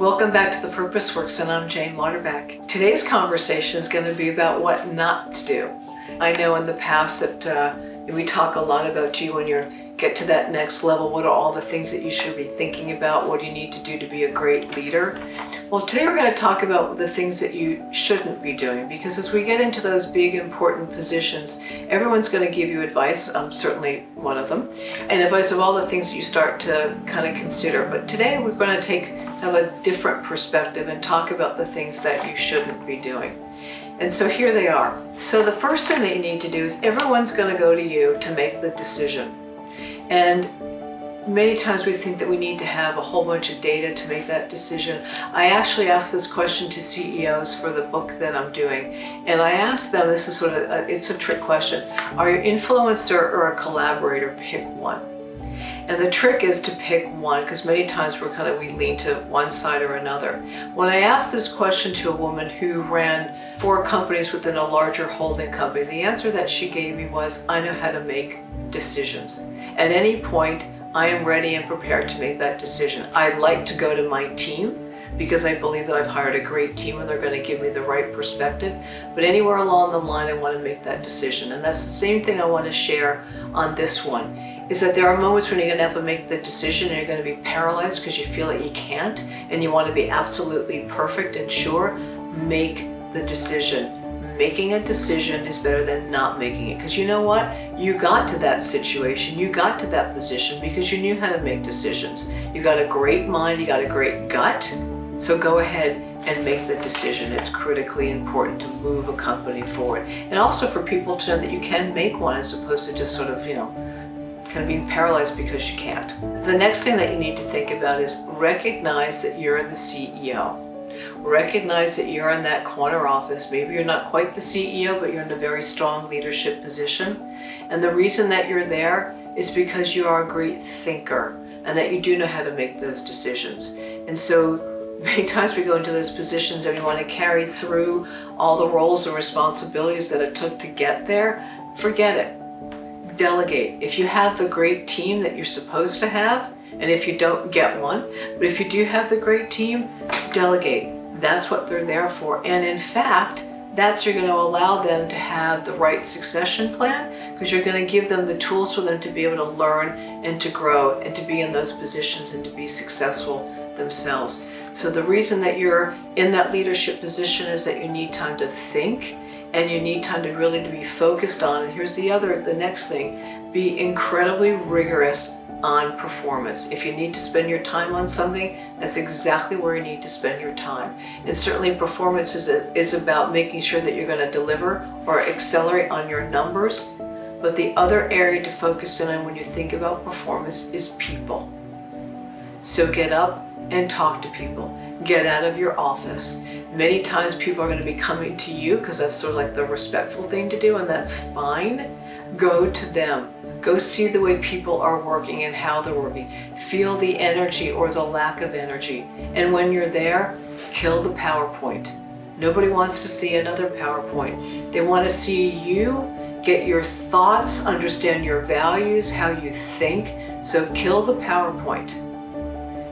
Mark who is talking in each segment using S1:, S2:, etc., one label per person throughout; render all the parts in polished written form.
S1: Welcome back to The Purpose Works, and I'm Jane Lauderback. Today's conversation is going to be about what not to do. I know in the past that we talk a lot about, gee, when you get to that next level, what are all the things that you should be thinking about? What do you need to do to be a great leader? Well, today we're going to talk about the things that you shouldn't be doing, because as we get into those big, important positions, everyone's going to give you advice. I'm certainly one of them, and advice of all the things that you start to kind of consider. But today we're going to have a different perspective and talk about the things that you shouldn't be doing. And so here they are. So the first thing that you need to do is everyone's going to go to you to make the decision. And many times we think that we need to have a whole bunch of data to make that decision. I actually asked this question to CEOs for the book that I'm doing. And I asked them, this is it's a trick question. Are you an influencer or a collaborator? Pick one. And the trick is to pick one, because many times we lean to one side or another. When I asked this question to a woman who ran 4 companies within a larger holding company, the answer that she gave me was, I know how to make decisions. At any point, I am ready and prepared to make that decision. I like to go to my team because I believe that I've hired a great team and they're going to give me the right perspective. But anywhere along the line, I want to make that decision. And that's the same thing I want to share on this one, is that there are moments when you're going to have to make the decision and you're going to be paralyzed because you feel like you can't and you want to be absolutely perfect and sure. Make the decision. Making a decision is better than not making it, because you know what? You got to that situation, you got to that position because you knew how to make decisions. You got a great mind, you got a great gut, so go ahead and make the decision. It's critically important to move a company forward. And also for people to know that you can make one as opposed to just kind of being paralyzed because you can't. The next thing that you need to think about is recognize that you're the CEO. Recognize that you're in that corner office. Maybe you're not quite the CEO, but you're in a very strong leadership position. And the reason that you're there is because you are a great thinker and that you do know how to make those decisions. And so many times we go into those positions and we want to carry through all the roles and responsibilities that it took to get there. Forget it. Delegate. If you have the great team that you're supposed to have, and if you don't, get one. But if you do have the great team, delegate. That's what they're there for. And in fact, that's going to allow them to have the right succession plan, because you're going to give them the tools for them to be able to learn and to grow and to be in those positions and to be successful themselves. So the reason that you're in that leadership position is that you need time to think and you need time to really be focused on. And here's the next thing, be incredibly rigorous on performance. If you need to spend your time on something, that's exactly where you need to spend your time. And certainly performance is about making sure that you're going to deliver or accelerate on your numbers. But the other area to focus in on when you think about performance is people. So get up and talk to people. Get out of your office. Many times people are going to be coming to you because that's sort of like the respectful thing to do, and that's fine. Go to them. Go see the way people are working and how they're working. Feel the energy or the lack of energy. And when you're there, kill the PowerPoint. Nobody wants to see another PowerPoint. They want to see you, get your thoughts, understand your values, how you think. So kill the PowerPoint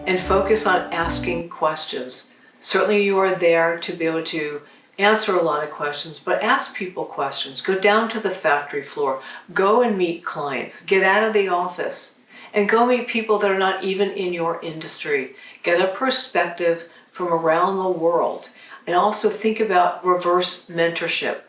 S1: and focus on asking questions. Certainly you are there to be able to answer a lot of questions, but ask people questions. Go down to the factory floor. Go and meet clients. Get out of the office and go meet people that are not even in your industry. Get a perspective from around the world. And also think about reverse mentorship.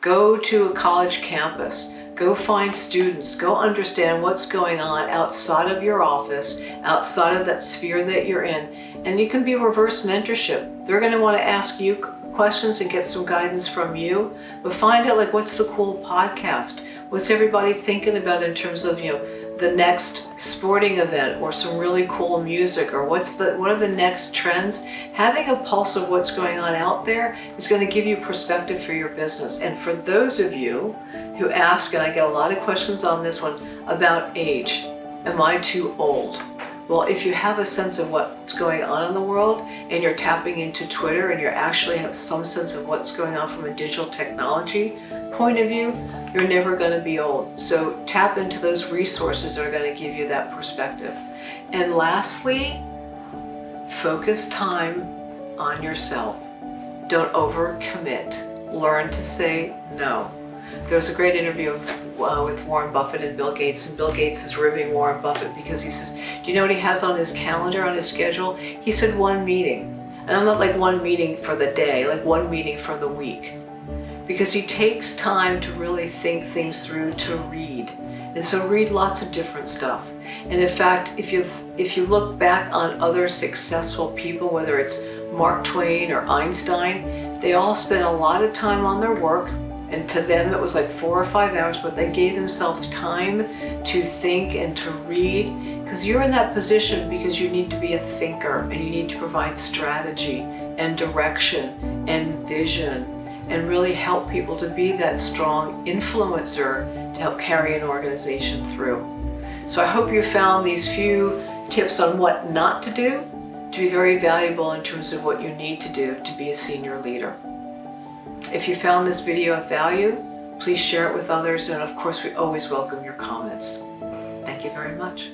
S1: Go to a college campus. Go find students. Go understand what's going on outside of your office, outside of that sphere that you're in. And you can be reverse mentorship. They're going to want to ask you questions and get some guidance from you, but find out what's the cool podcast? What's everybody thinking about in terms of the next sporting event or some really cool music, or what are the next trends? Having a pulse of what's going on out there is going to give you perspective for your business. And for those of you who ask, and I get a lot of questions on this one about age, am I too old? Well, if you have a sense of what's going on in the world and you're tapping into Twitter and you actually have some sense of what's going on from a digital technology point of view, you're never going to be old. So tap into those resources that are going to give you that perspective. And lastly, Focus time on yourself. Don't overcommit. Learn to say no. There was a great interview with Warren Buffett and Bill Gates, and Bill Gates is ribbing Warren Buffett because he says, do you know what he has on his calendar, on his schedule? He said one meeting. And I'm not like one meeting for the day, like one meeting for the week. Because he takes time to really think things through, to read. And so read lots of different stuff. And in fact, if you look back on other successful people, whether it's Mark Twain or Einstein, they all spent a lot of time on their work. And to them, it was like 4 or 5 hours, but they gave themselves time to think and to read. Because you're in that position because you need to be a thinker and you need to provide strategy and direction and vision and really help people to be that strong influencer to help carry an organization through. So I hope you found these few tips on what not to do to be very valuable in terms of what you need to do to be a senior leader. If you found this video of value, please share it with others, and of course we always welcome your comments. Thank you very much.